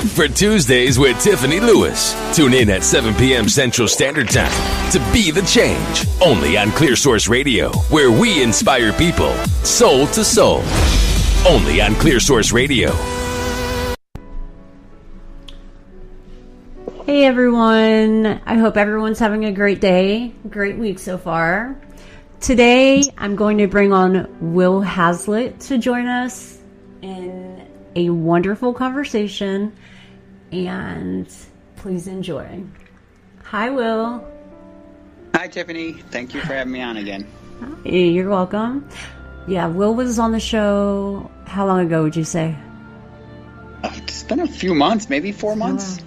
for Tuesdays with Tiffany Lewis. Tune in at 7 p.m. Central Standard Time to Be the Change, only on Clearsource Radio, where we inspire people soul to soul. Only on Clearsource Radio. Hey everyone, I hope everyone's having a great day, great week so far. Today I'm going to bring on Will Hazlett to join us in a wonderful conversation, and please enjoy. Hi Will. Hi Tiffany, thank you for having me on again. Hey, you're welcome. Yeah, Will was on the show, how long ago would you say? It's been a few months, maybe 4 months.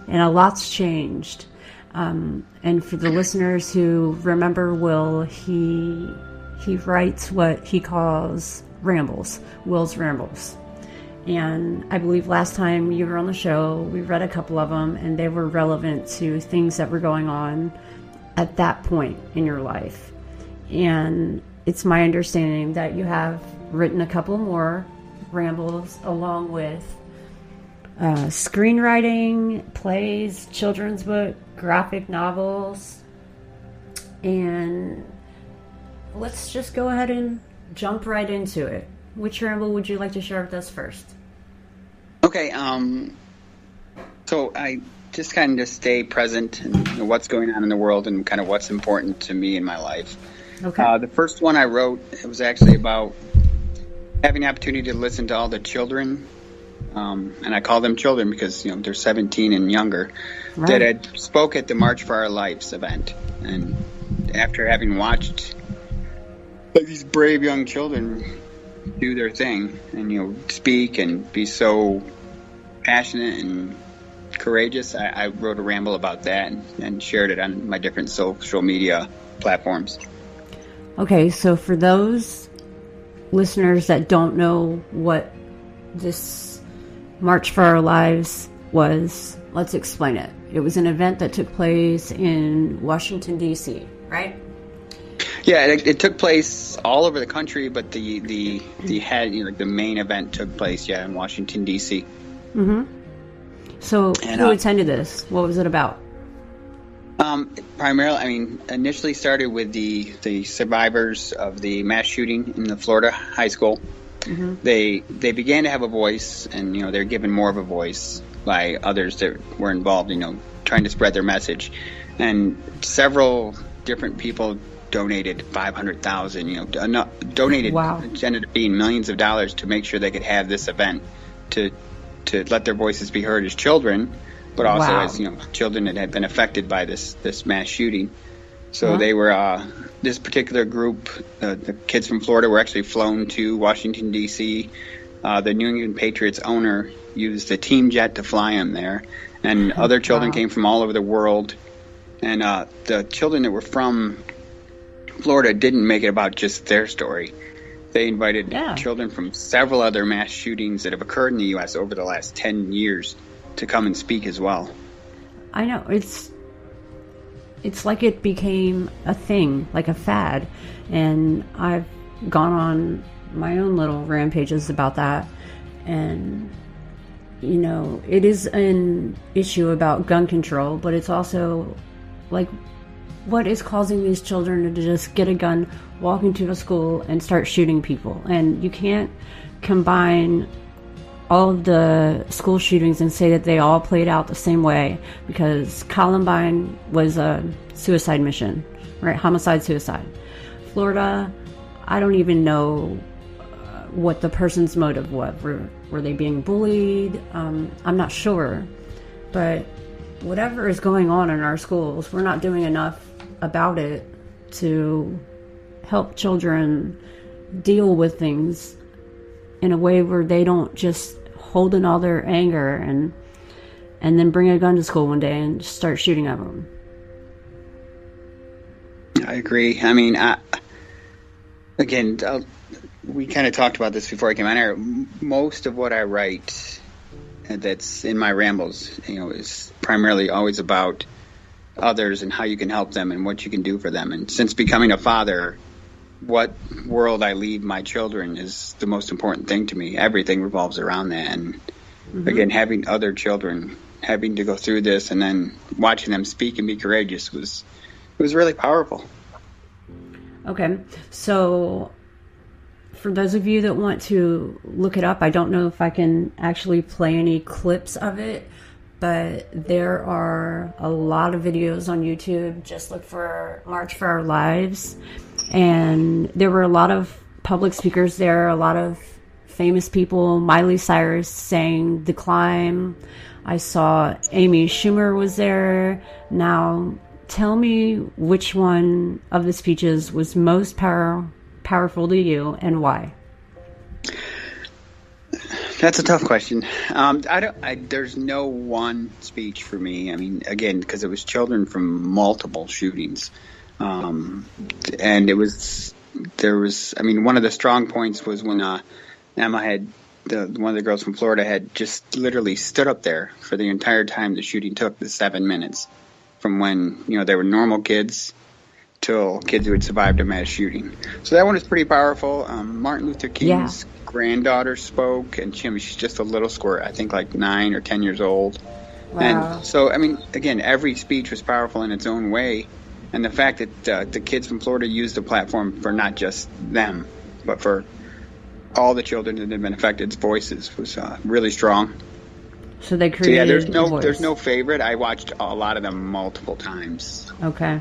And a lot's changed. And for the listeners who remember Will, he writes what he calls rambles, Will's Rambles. And I believe last time you were on the show, we read a couple of them, and they were relevant to things that were going on at that point in your life. And it's my understanding that you have written a couple more rambles along with screenwriting, plays, children's book, graphic novels. And let's just go ahead and jump right into it. Which ramble would you like to share with us first? Okay, so I just kind of stay present in what's going on in the world and kind of what's important to me in my life. Okay. The first one I wrote, it was actually about having the opportunity to listen to all the children, and I call them children because they're 17 and younger, right, that had spoke at the March for Our Lives event. And after having watched these brave young children do their thing and speak and be so passionate and courageous, I wrote a ramble about that and shared it on my different social media platforms. Okay, so for those listeners that don't know what this March for Our Lives was, let's explain it. It was an event that took place in Washington, D.C., right? Yeah, it took place all over the country, but the head, the main event took place, in Washington, D.C. Mm-hmm. So who attended this? What was it about? Primarily, initially started with the survivors of the mass shooting in the Florida high school. Mm-hmm. They began to have a voice, and they're given more of a voice by others that were involved, trying to spread their message. And several different people donated $500,000, donated, wow, it ended up being millions of dollars to make sure they could have this event to let their voices be heard as children, but also wow, as children that had been affected by this mass shooting. So they were this particular group, the kids from Florida, were actually flown to Washington D.C. The New England Patriots owner used a team jet to fly them there, and other children came from all over the world. And the children that were from Florida didn't make it about just their story. They invited children from several other mass shootings that have occurred in the U.S. over the last 10 years to come and speak as well. I know. It's like it became a thing, like a fad. And I've gone on my own little rampages about that. And, it is an issue about gun control, but it's also like, what is causing these children to just get a gun, walk into a school, and start shooting people? And you can't combine all of the school shootings and say that they all played out the same way, because Columbine was a suicide mission, right? Homicide-suicide. Florida, I don't even know what the person's motive was. Were they being bullied? I'm not sure. But whatever is going on in our schools, we're not doing enough about it to help children deal with things in a way where they don't just hold in all their anger and then bring a gun to school one day and just start shooting at them. I agree. We kind of talked about this before I came on air. Most of what I write that's in my rambles, is primarily always about others and how you can help them and what you can do for them. And since becoming a father, what world I leave my children is the most important thing to me. Everything revolves around that. And again, having other children having to go through this and then watching them speak and be courageous was really powerful. Okay, so for those of you that want to look it up, I don't know if I can actually play any clips of it, but there are a lot of videos on YouTube. Just look for March for Our Lives, and there were a lot of public speakers there, a lot of famous people. Miley Cyrus sang The Climb. I saw Amy Schumer was there. Now, tell me which one of the speeches was most powerful to you and why. That's a tough question. There's no one speech for me. I mean, again, because it was children from multiple shootings, and one of the strong points was when Emma had one of the girls from Florida had just literally stood up there for the entire time the shooting took, the 7 minutes, from when they were normal kids till kids who had survived a mass shooting. So that one is pretty powerful. Martin Luther King's granddaughter spoke, and she's just a little squirt, I think like 9 or 10 years old. Wow. And so, I mean, again, every speech was powerful in its own way. And the fact that the kids from Florida used the platform for not just them, but for all the children that had been affected, voices was really strong. So they created there's no favorite. I watched a lot of them multiple times. Okay.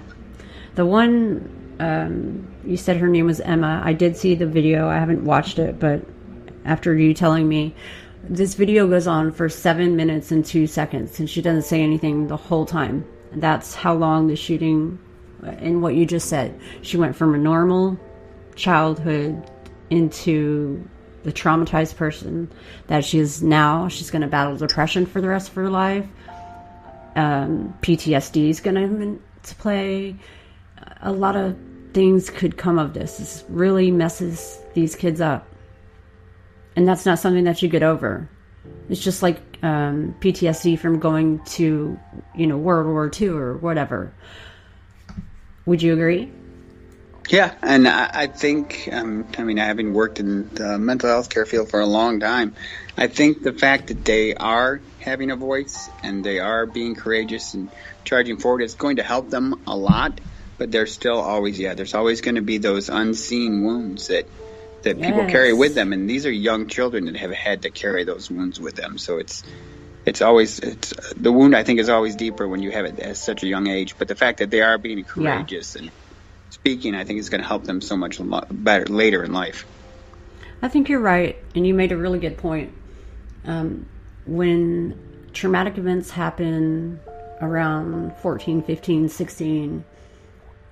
The one, you said her name was Emma. I did see the video. I haven't watched it, but after you telling me, this video goes on for 7 minutes and 2 seconds, and she doesn't say anything the whole time. That's how long the shooting, and what you just said. She went from a normal childhood into the traumatized person that she is now. She's going to battle depression for the rest of her life. PTSD is going to come into play. A lot of things could come of this. This really messes these kids up. And that's not something that you get over. It's just like PTSD from going to, World War II or whatever. Would you agree? Yeah, and I think, having worked in the mental health care field for a long time, I think the fact that they are having a voice and they are being courageous and charging forward is going to help them a lot. But there's still always, there's always going to be those unseen wounds that people carry with them. And these are young children that have had to carry those wounds with them. So it's the wound, I think, is always deeper when you have it at such a young age. But the fact that they are being courageous and speaking, I think, is going to help them so much better later in life. I think you're right. And you made a really good point. When traumatic events happen around 14, 15, 16,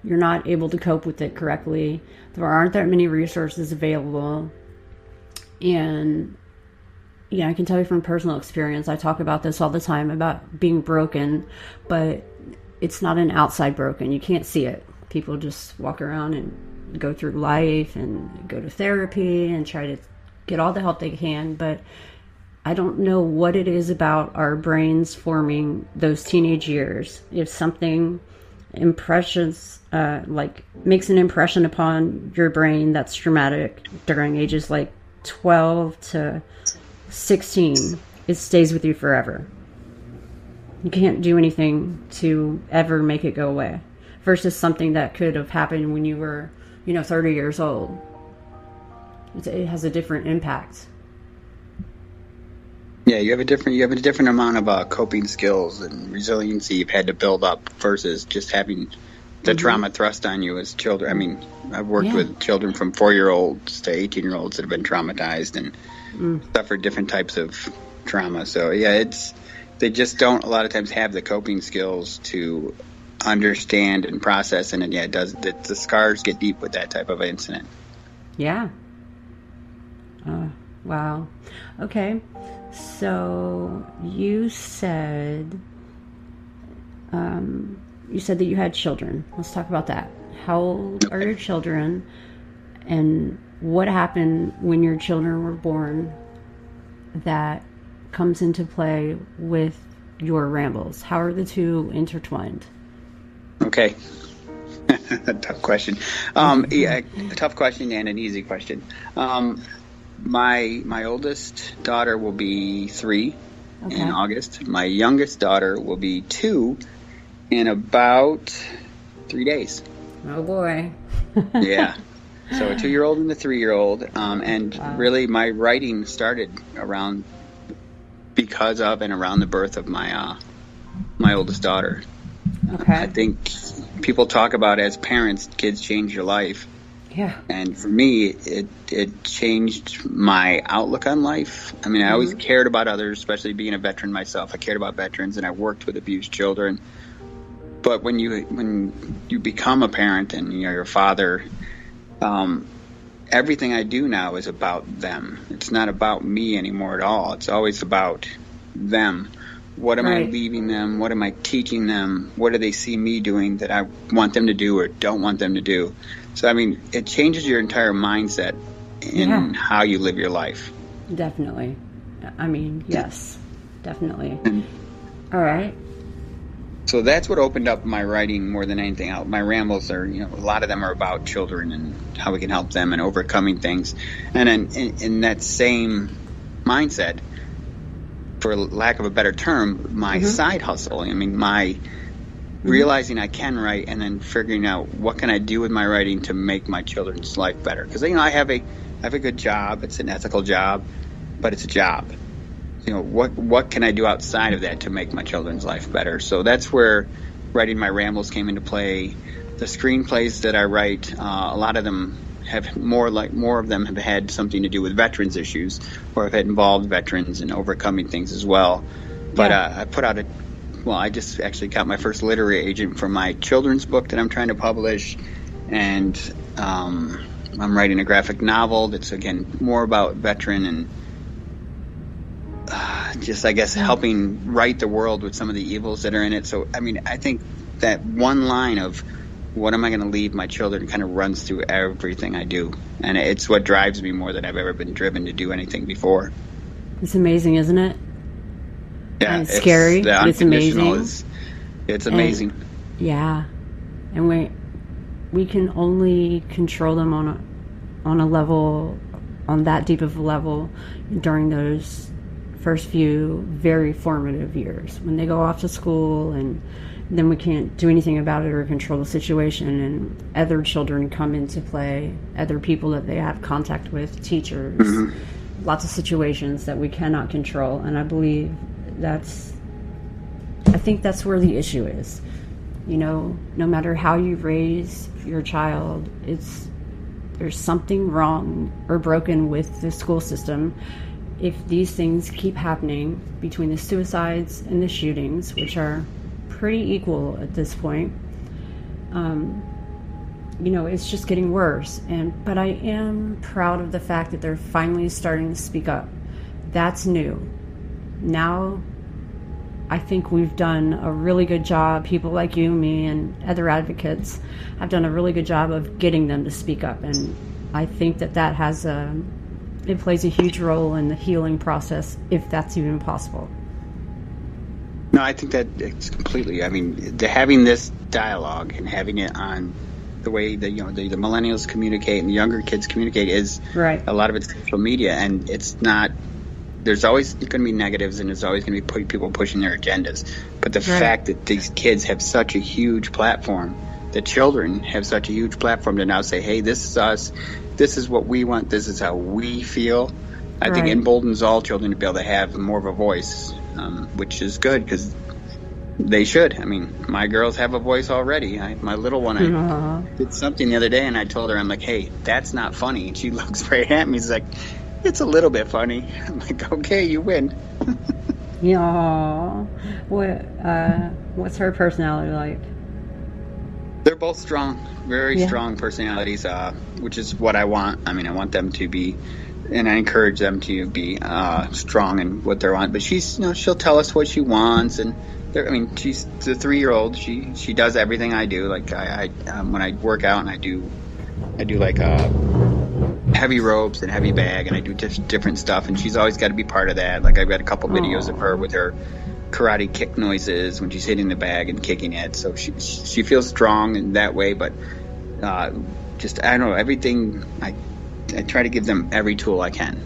you're not able to cope with it correctly. There aren't that many resources available. And I can tell you from personal experience, I talk about this all the time, about being broken, but it's not an outside broken. You can't see it. People just walk around and go through life and go to therapy and try to get all the help they can. But I don't know what it is about our brains forming those teenage years. If something makes an impression upon your brain that's traumatic during ages like 12 to 16, it stays with you forever. You can't do anything to ever make it go away, versus something that could have happened when you were 30 years old. It has a different impact. Yeah, you have a different amount of coping skills and resiliency you've had to build up versus just having the trauma thrust on you as children. I mean, I've worked with children from 4-year-olds to 18-year-olds that have been traumatized and suffered different types of trauma. So they just don't a lot of times have the coping skills to understand and process, and the scars get deep with that type of incident. Yeah. Wow. Okay. So you said that you had children. Let's talk about that. How old are your children, and what happened when your children were born that comes into play with your rambles? How are the two intertwined? Okay. Tough question. A tough question and an easy question. My oldest daughter will be 3 in August. My youngest daughter will be 2 in about 3 days. Oh boy. Yeah. So a 2-year-old and a 3-year-old. And really my writing started because of and around the birth of my oldest daughter. Okay. I think people talk about as parents, kids change your life. Yeah. And for me, it changed my outlook on life. I mean, I always cared about others, especially being a veteran myself. I cared about veterans, and I worked with abused children. But when you become a parent and you're a father, everything I do now is about them. It's not about me anymore at all. It's always about them. What am I leaving them? What am I teaching them? What do they see me doing that I want them to do or don't want them to do? So, I mean, it changes your entire mindset in how you live your life. Definitely. I mean, yes, definitely. All right. So that's what opened up my writing more than anything else. My rambles are, a lot of them are about children and how we can help them and overcoming things. And then in that same mindset, for lack of a better term, my side hustle. I mean, my realizing I can write and then figuring out what can I do with my writing to make my children's life better. Because, I have a good job. It's an ethical job, but it's a job. What can I do outside of that to make my children's life better? So that's where writing my rambles came into play. The screenplays that I write, a lot of them have more of them have had something to do with veterans issues, or have had involved veterans and overcoming things as well. But I put out I just actually got my first literary agent for my children's book that I'm trying to publish, and I'm writing a graphic novel that's, again, more about veteran and just, I guess, helping right the world with some of the evils that are in it. So, I mean, I think that one line of what am I going to leave my children kind of runs through everything I do. And it's what drives me more than I've ever been driven to do anything before. It's amazing, isn't it? Yeah. And it's scary, but it's amazing. It's amazing. And we can only control them on a level, on that deep of a level during those first few very formative years. When they go off to school, and then we can't do anything about it or control the situation, and other children come into play, other people that they have contact with, teachers, lots of situations that we cannot control. And I believe I think that's where the issue is. No matter how you raise your child, there's something wrong or broken with the school system if these things keep happening between the suicides and the shootings, which are pretty equal at this point. It's just getting worse. But I am proud of the fact that they're finally starting to speak up. That's new. Now, I think we've done a really good job. People like you, me, and other advocates have done a really good job of getting them to speak up. And I think that has it plays a huge role in the healing process, if that's even possible. No, I think that it's completely. I mean, having this dialogue and having it on the way that the millennials communicate and the younger kids communicate is right. A lot of it's social media, and it's not. There's always going to be negatives, and there's always going to be people pushing their agendas. But the fact that these kids have such a huge platform, the children have such a huge platform to now say, "Hey, this is us. This is what we want. This is how we feel." I think emboldens all children to be able to have more of a voice, which is good because they should. I mean, my girls have a voice already. My little one, I did something the other day, and I told her, I'm like, "Hey, that's not funny." And she looks right at me. She's like, "It's a little bit funny." I'm like, "Okay, you win." Yeah. What's her personality like? They're both strong, very strong personalities, which is what I want. I mean, I want them to be, and I encourage them to be strong in what they want. But she's, she'll tell us what she wants, and she's the 3-year-old. She does everything I do. Like I when I work out and I do like heavy ropes and heavy bag, and I do different stuff, and she's always got to be part of that. Like I've got a couple videos of her with her karate kick noises when she's hitting the bag and kicking it, so she feels strong in that way. But I don't know, everything I try to give them every tool I can.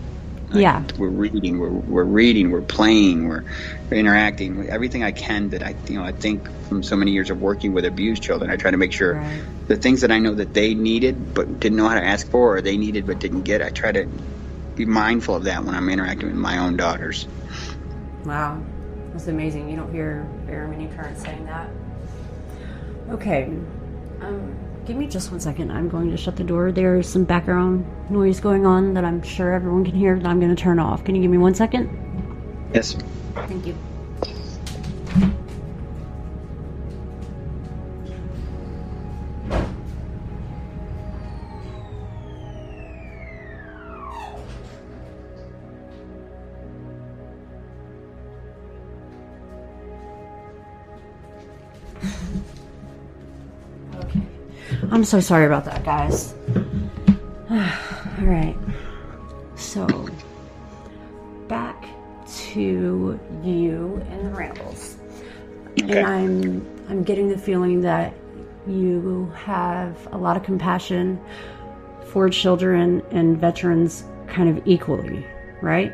Yeah. We're reading, we're playing, we're interacting, everything I can that I think from so many years of working with abused children, I try to make sure the things that I know that they needed but didn't know how to ask for, or they needed but didn't get, I try to be mindful of that when I'm interacting with my own daughters. Wow. That's amazing. You don't hear very many parents saying that. Okay. Give me just 1 second. I'm going to shut the door. There's some background noise going on that I'm sure everyone can hear that I'm going to turn off. Can you give me 1 second? Yes. Thank you. I'm so sorry about that, guys. All right. So, back to you and the rambles. Okay. And I'm getting the feeling that you have a lot of compassion for children and veterans kind of equally, right?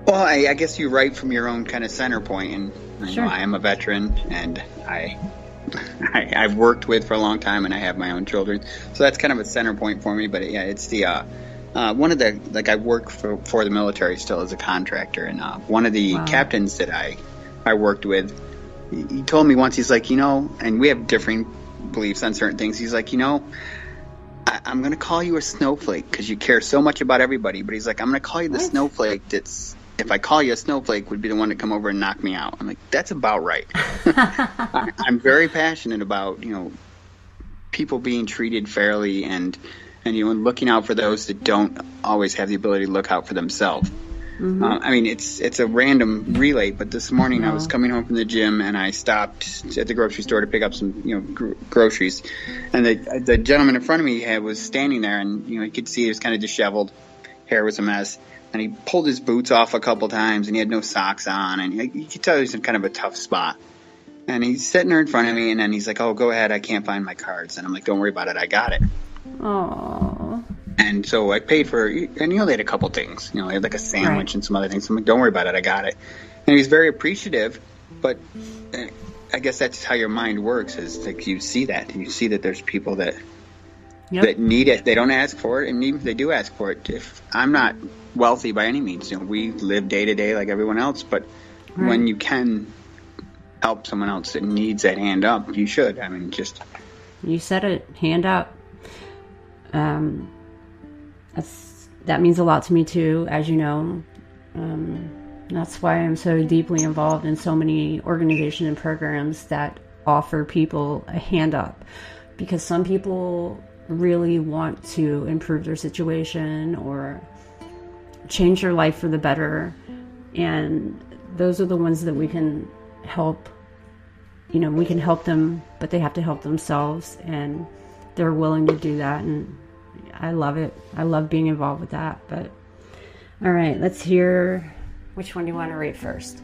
Well, I guess you write from your own kind of center point, and sure. I am a veteran, and I've worked with for a long time, and I have my own children, so that's kind of a center point for me. But yeah, it's the one of the, like, I work for the military still as a contractor, and one of the captains that I worked with, he told me once, he's like, and we have differing beliefs on certain things. He's like, I'm going to call you a snowflake because you care so much about everybody. But he's like, I'm going to call you the snowflake that's, if I call you a snowflake, would be the one to come over and knock me out. I'm like, that's about right. I'm very passionate about, people being treated fairly and looking out for those that don't always have the ability to look out for themselves. Mm-hmm. It's a random relay, but this morning I was coming home from the gym and I stopped at the grocery store to pick up some, groceries. And the gentleman in front of me was standing there, and, you could see he was kind of disheveled. Hair was a mess. And he pulled his boots off a couple times, and he had no socks on, and you could tell he was in kind of a tough spot. And he's sitting there in front of me, and then he's like, "Oh, go ahead, I can't find my cards." And I'm like, "Don't worry about it, I got it." Aww. And so I paid for, and they had a couple things, they had like a sandwich and some other things. So I'm like, "Don't worry about it, I got it." And he was very appreciative, but I guess that's how your mind works, is like you see that there's people that need it. They don't ask for it, and even if they do ask for it, if I'm not wealthy by any means, we live day to day like everyone else, but when you can help someone else that needs that hand up, you should. You said it, hand up. That means a lot to me too, as you know. That's why I'm so deeply involved in so many organizations and programs that offer people a hand up, because some people really want to improve their situation or change their life for the better, and those are the ones that we can help. We can help them, but they have to help themselves, and they're willing to do that, and I love it. I love being involved with that. But all right, let's hear, which one do you want to read first?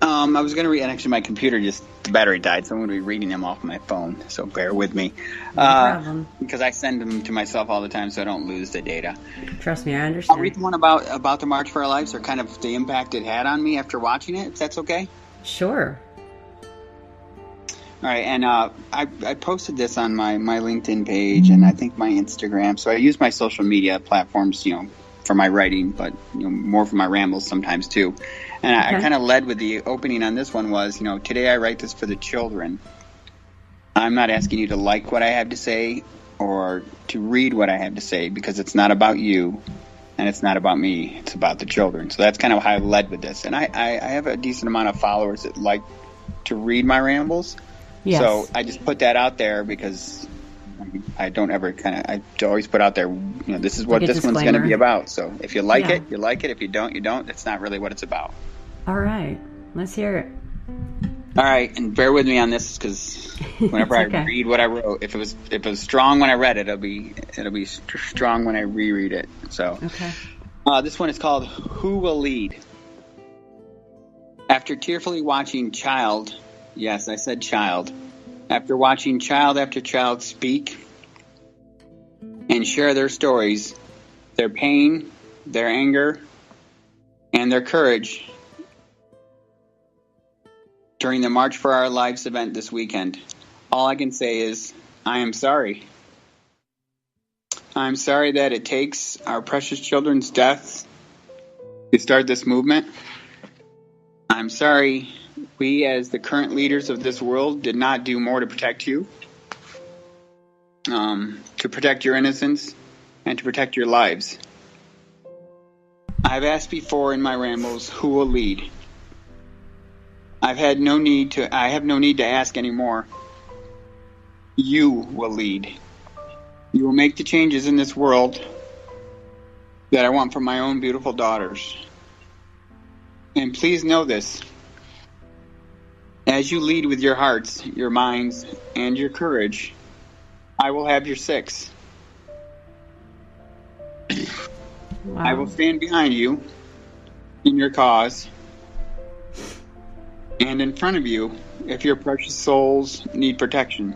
I was going to read, and actually my computer the battery died, so I'm going to be reading them off my phone, so bear with me. No problem. Because I send them to myself all the time so I don't lose the data. Trust me, I understand. I'll read the one about the March for Our Lives, or kind of the impact it had on me after watching it, if that's okay? Sure. All right, and I posted this on my LinkedIn page and I think my Instagram, so I use my social media platforms, for my writing, but more for my rambles sometimes too. And I kind of led with the opening on this one was, today I write this for the children. I'm not asking you to like what I have to say or to read what I have to say, because it's not about you and it's not about me. It's about the children. So that's kind of how I led with this. And I have a decent amount of followers that like to read my rambles. Yes. So I just put that out there because I don't ever I always put out there, this is what this one's going to be about. So if you like it, you like it. If you don't, you don't. That's not really what it's about. All right. Let's hear it. All right. And bear with me on this, because whenever I read what I wrote, if it was strong when I read it, it'll be strong when I reread it. So this one is called Who Will Lead? After tearfully watching Child, yes, I said child. After watching child after child speak, and share their stories, their pain, their anger, and their courage during the March for Our Lives event this weekend. All I can say is, I am sorry. I'm sorry that it takes our precious children's deaths to start this movement. I'm sorry we, as the current leaders of this world, did not do more to protect you, to protect your innocence, and to protect your lives. I've asked before in my rambles who will lead. I have no need to ask anymore. You will lead. You will make the changes in this world that I want for my own beautiful daughters. And please know this. As you lead with your hearts, your minds, and your courage, I will have your six. Wow. I will stand behind you in your cause and in front of you if your precious souls need protection.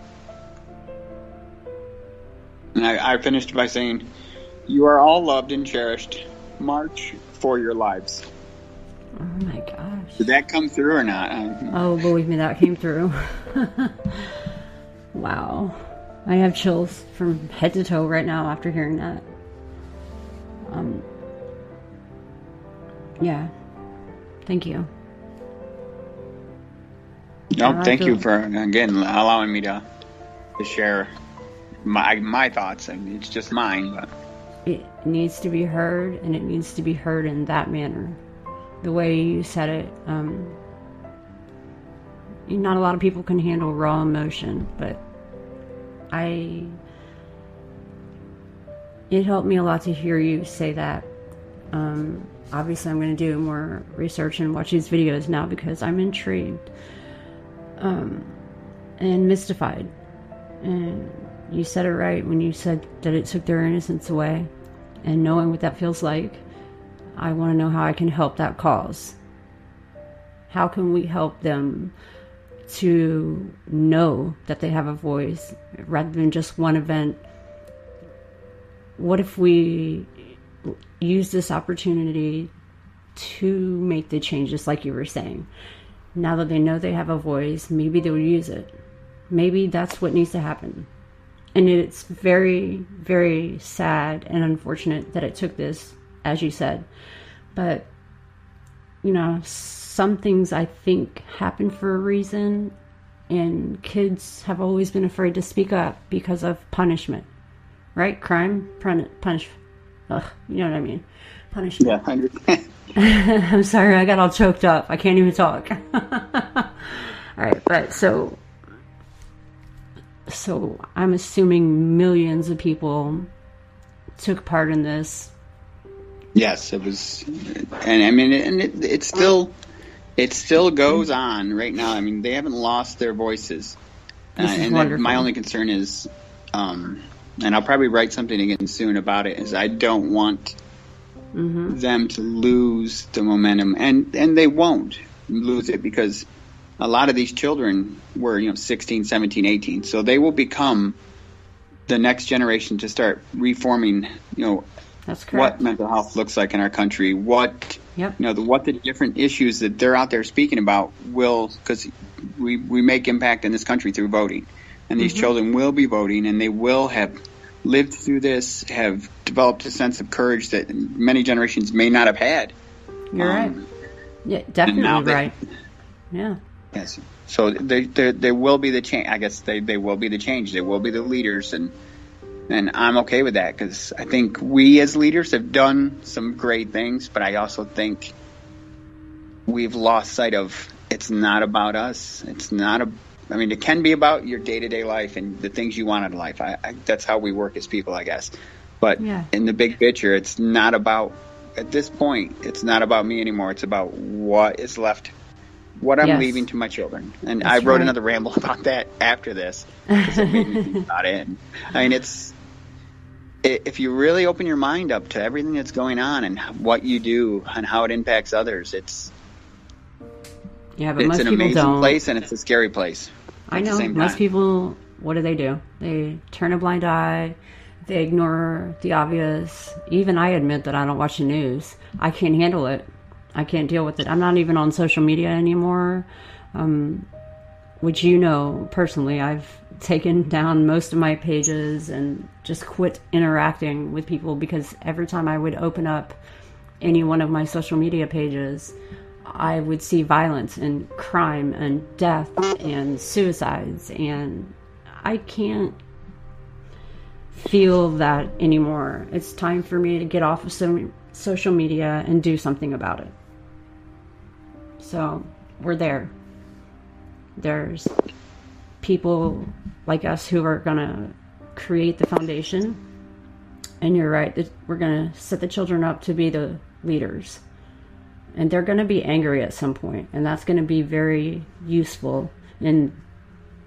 And I finished by saying, you are all loved and cherished. March for your lives. Oh my gosh. Did that come through or not? Oh, believe me, that came through. Wow. I have chills from head to toe right now after hearing that. Yeah. Thank you. No, thank you for, again, allowing me to share my thoughts. I mean, it's just mine, but it needs to be heard, and it needs to be heard in that manner. The way you said it, not a lot of people can handle raw emotion, but it helped me a lot to hear you say that. Obviously, I'm going to do more research and watch these videos now because I'm intrigued and mystified. And you said it right when you said that it took their innocence away. And knowing what that feels like, I want to know how I can help that cause. How can we help them to know that they have a voice rather than just one event? What if we use this opportunity to make the changes like you were saying? Now that they know they have a voice, maybe they will use it. Maybe that's what needs to happen. And it's very, very sad and unfortunate that it took this, as you said. But, some things I think happen for a reason, and kids have always been afraid to speak up because of punishment. Right? Crime, punish. Ugh, you know what I mean? Punishment. yeah, I'm sorry, I got all choked up. I can't even talk. All right, but so I'm assuming millions of people took part in this. Yes, it was, and I mean, and it still goes on right now. I mean, they haven't lost their voices, and my only concern is, and I'll probably write something again soon about it, is I don't want them to lose the momentum, and they won't lose it because a lot of these children were 16, 17, 18, so they will become the next generation to start reforming. That's correct. What mental health looks like in our country, what the different issues that they're out there speaking about will, because we make impact in this country through voting, and these children will be voting, and they will have lived through this, have developed a sense of courage that many generations may not have had. You're right. Yeah, definitely right. Yeah. Yes. So they will be the change. I guess they will be the change. They will be the leaders, and I'm okay with that because I think we as leaders have done some great things, but I also think we've lost sight of it's not about us. It's not I mean, it can be about your day-to-day life and the things you want in life. That's how we work as people, I guess. But in the big picture, it's not about, at this point, it's not about me anymore. It's about what is left, what I'm leaving to my children. And I wrote another ramble about that after this because it made me think about it. And, I mean, if you really open your mind up to everything that's going on and what you do and how it impacts others, it's an amazing place and it's a scary place. I know. Most people, what do? They turn a blind eye. They ignore the obvious. Even I admit that I don't watch the news. I can't handle it. I can't deal with it. I'm not even on social media anymore. Which personally, I've taken down most of my pages and just quit interacting with people, because every time I would open up any one of my social media pages, I would see violence and crime and death and suicides, and I can't feel that anymore. It's time for me to get off of social media and do something about it. So we're there. There's people like us who are going to create the foundation. And you're right, that we're going to set the children up to be the leaders. And they're going to be angry at some point. And that's going to be very useful in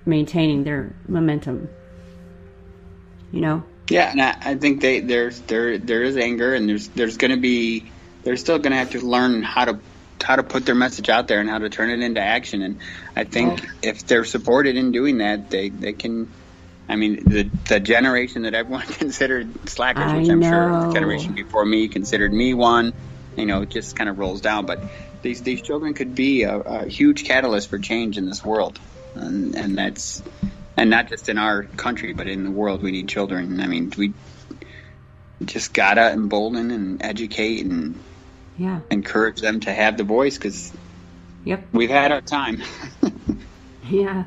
maintaining their momentum. Yeah, and I think there is anger, and there's going to be, they're still going to have to learn how to put their message out there and how to turn it into action. And I think if they're supported in doing that, they can. I mean, the generation that everyone considered slackers, which I'm sure the generation before me considered me one, it just kind of rolls down. But these children could be a huge catalyst for change in this world, and that's. And not just in our country, but in the world, we need children. I mean, we just gotta embolden and educate and encourage them to have the voice, because we've had our time. Yeah,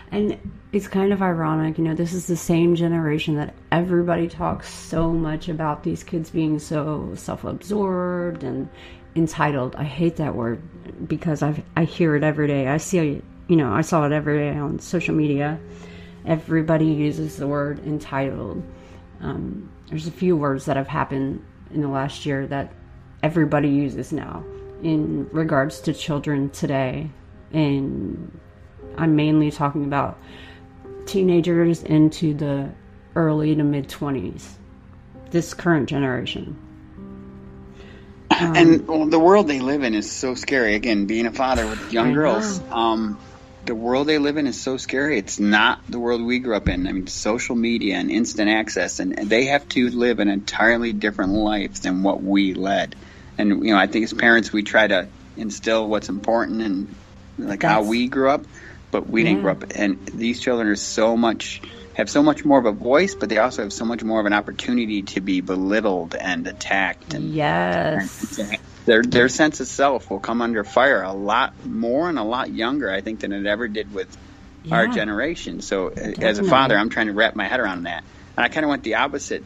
and it's kind of ironic, this is the same generation that everybody talks so much about these kids being so self-absorbed and entitled. I hate that word, because I hear it every day. I see, I saw it every day on social media. Everybody uses the word entitled. There's a few words that have happened in the last year that everybody uses now in regards to children today. And I'm mainly talking about teenagers into the early to mid 20s, this current generation. And the world they live in is so scary. Again, being a father with young girls, the world they live in is so scary. It's not the world we grew up in. I mean, social media and instant access, and they have to live an entirely different life than what we led. And, I think as parents, we try to instill what's important and how we grew up, but we didn't grow up. And these children have so much more of a voice, but they also have so much more of an opportunity to be belittled and attacked. And, their sense of self will come under fire a lot more and a lot younger, I think, than it ever did with our generation. So as a father, I'm trying to wrap my head around that. And I kind of went the opposite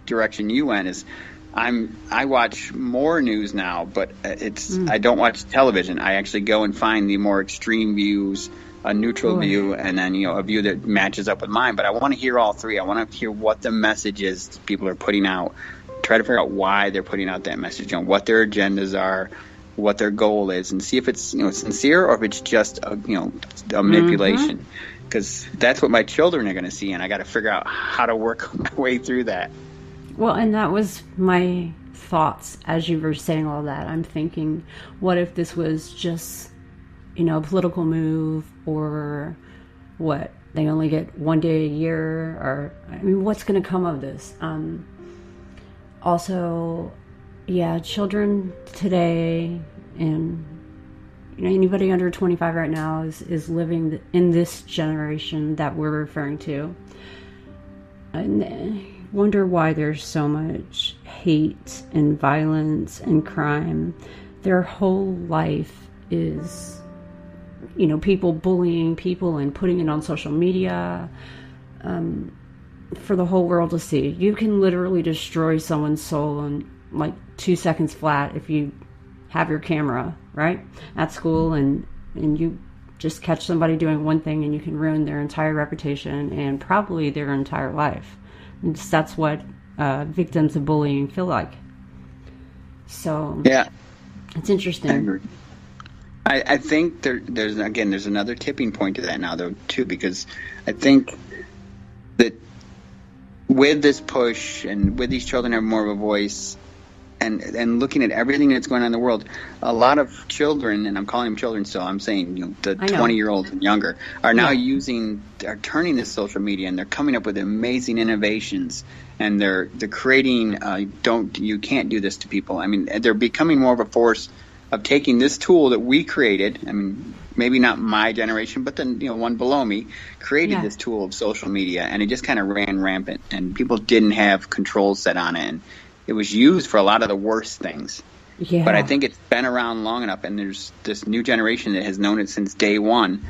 direction you went. Is I watch more news now, but I don't watch television. I actually go and find the more extreme views, a neutral view, and then a view that matches up with mine. But I want to hear all three. I want to hear what the message is people are putting out. Try to figure out why they're putting out that message, what their agendas are, what their goal is, and see if it's sincere or if it's just a manipulation. Because that's what my children are going to see, and I got to figure out how to work my way through that. Well, and that was my thoughts as you were saying all that. I'm thinking, what if this was just a political move, or what, they only get one day a year, or what's going to come of this? Also, children today, and anybody under 25 right now is living in this generation that we're referring to. And I wonder why there's so much hate and violence and crime. Their whole life is, people bullying people and putting it on social media. For the whole world to see. You can literally destroy someone's soul in 2 seconds flat if you have your camera, right, at school, and you just catch somebody doing one thing, and you can ruin their entire reputation and probably their entire life. And that's what victims of bullying feel like. So it's interesting. I agree. I think there's another tipping point to that now, though, too, because I think that with this push and with these children having more of a voice, and looking at everything that's going on in the world, a lot of children, and I'm calling them children still, I'm saying the 20-year-olds and younger, are now are turning to social media, and they're coming up with amazing innovations, and they're creating you can't do this to people. I mean, they're becoming more of a force of taking this tool that we created. I mean, maybe not my generation, but then one below me created this tool of social media, and it just kind of ran rampant, and people didn't have controls set on it, and it was used for a lot of the worst things. Yeah. But I think it's been around long enough, and there's this new generation that has known it since day one.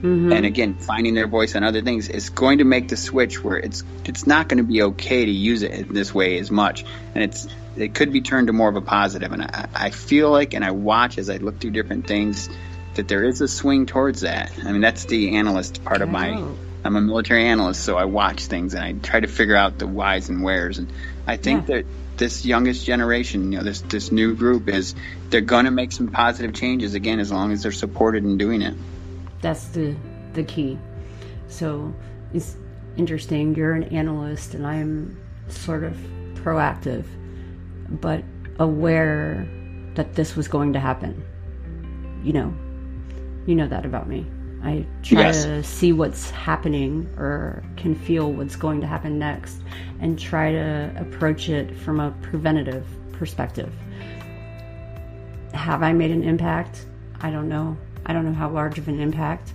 Mm-hmm. And again, finding their voice on other things is going to make the switch where it's not going to be okay to use it in this way as much, and it could be turned to more of a positive. And I feel like, and I watch as I look through different things, that there is a swing towards that. I mean, that's the analyst part of I'm a military analyst, so I watch things and I try to figure out the whys and wheres. And I think that this youngest generation, this new group, they're going to make some positive changes again, as long as they're supported in doing it. That's the key. So it's interesting. You're an analyst, and I'm sort of proactive, but aware that this was going to happen. You know that about me. I try to see what's happening, or can feel what's going to happen next, and try to approach it from a preventative perspective. Have I made an impact? I don't know. I don't know how large of an impact.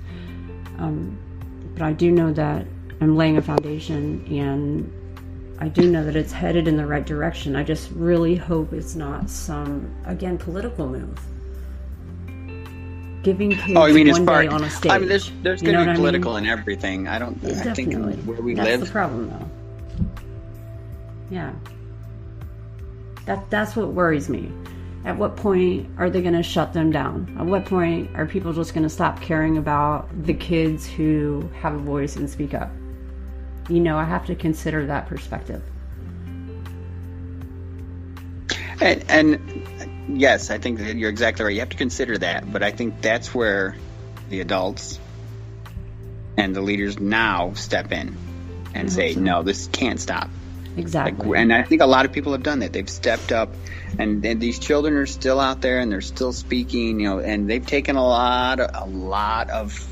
But I do know that I'm laying a foundation, and I do know that it's headed in the right direction. I just really hope it's not some, again, political move. Giving kids one day on a stage. I mean, there's going to be political in everything. I think where we live. That's the problem, though. Yeah. That's what worries me. At what point are they going to shut them down? At what point are people just going to stop caring about the kids who have a voice and speak up? I have to consider that perspective. And yes, I think that you're exactly right. You have to consider that, but I think that's where the adults and the leaders now step in and say, no, this can't stop. Exactly. And I think a lot of people have done that. They've stepped up, and these children are still out there, and they're still speaking, and they've taken a lot of,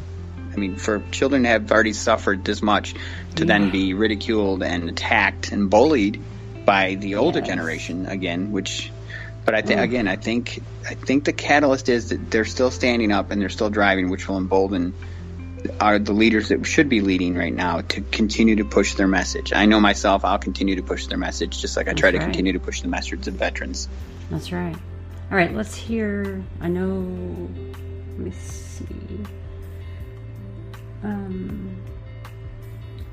I mean, for children to have already suffered this much to then be ridiculed and attacked and bullied by the older generation again, but I think the catalyst is that they're still standing up and they're still driving, which will embolden the leaders that should be leading right now to continue to push their message. I know myself, I'll continue to push their message, just like I try to continue to push the message of veterans. That's right. All right, let's hear, let me see.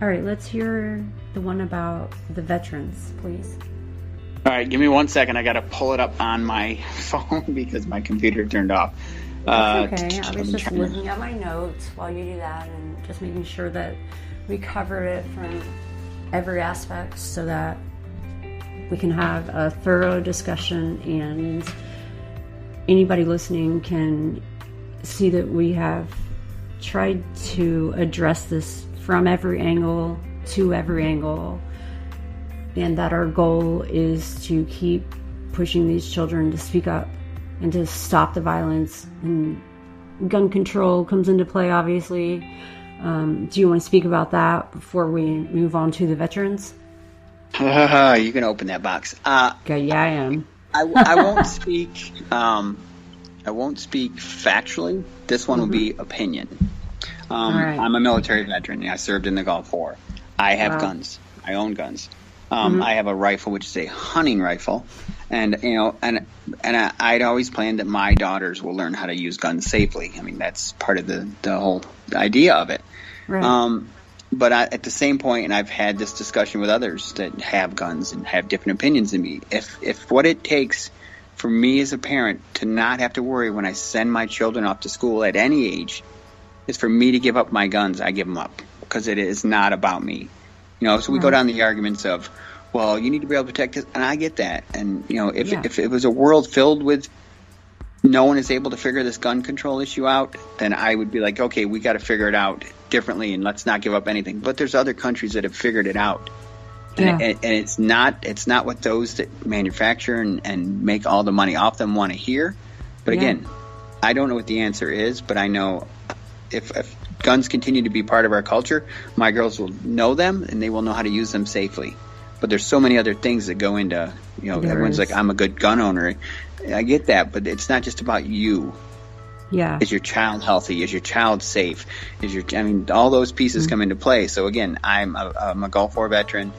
All right, let's hear the one about the veterans, please. All right, give me 1 second. I got to pull it up on my phone because my computer turned off. That's okay. I was just looking at my notes while you do that, and just making sure that we cover it from every aspect so that we can have a thorough discussion, and anybody listening can see that we have tried to address this from every angle to every angle, and that our goal is to keep pushing these children to speak up and to stop the violence. And gun control comes into play, obviously. Do you want to speak about that before we move on to the veterans? You can open that box. Okay, yeah, I am. I won't speak. I won't speak factually. This one will be opinion. Right. I'm a military veteran. I served in the Gulf War. I have guns. I own guns. I have a rifle, which is a hunting rifle, and I'd always planned that my daughters will learn how to use guns safely. I mean, that's part of the whole idea of it. Right. But at the same point, and I've had this discussion with others that have guns and have different opinions than me. If what it takes for me as a parent to not have to worry when I send my children off to school at any age is for me to give up my guns, I give them up, because it is not about me. So we go down the arguments of, well, you need to be able to protect this, and I get that. And, if it was a world filled with no one is able to figure this gun control issue out, then I would be like, okay, we got to figure it out differently, and let's not give up anything. But there's other countries that have figured it out. Yeah. And it's not what those that manufacture and make all the money off them want to hear. But again, I don't know what the answer is, but I know if guns continue to be part of our culture, my girls will know them and they will know how to use them safely. But there's so many other things that go into, everyone's like, I'm a good gun owner. I get that, but it's not just about you. Yeah. Is your child healthy? Is your child safe? All those pieces come into play. So again, I'm a Gulf War veteran.